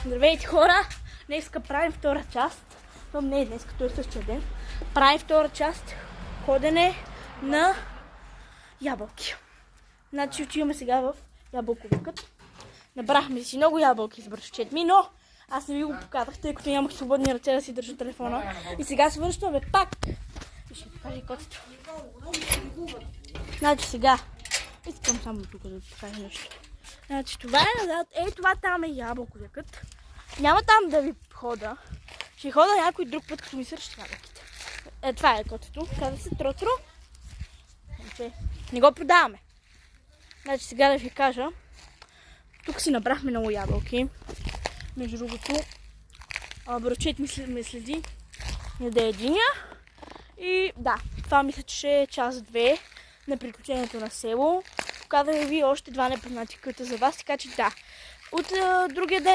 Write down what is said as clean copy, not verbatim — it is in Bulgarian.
Здравейте, хора! Днеска правим втора част. Но не е днес, като е същия ден. Правим втора част. Ходене на ябълки. Значи отиваме сега в ябълковикът. Набрахме си много ябълки с братовчет ми, но аз не ви го показах, тъй като нямах свободни ръце да си държа телефона. И сега се връщаме пак. И ще покажа котето. Значи сега искам само тук да покажа нещо. Значи това е назад. Това там е ябълковикът. Няма там да ви хода. Ще хода някой друг път, като ми свършат ябълките. Това е котето. Казва се Тротро. Не го продаваме. Значи сега да ви кажа. Тук си набрахме много ябълки. Между другото, братовчет ми следи да е единия. И да, това мисля, че ще е част 2 на приключението на село. Показваме ви още 2 непознати къта за вас, така че да. От другия ден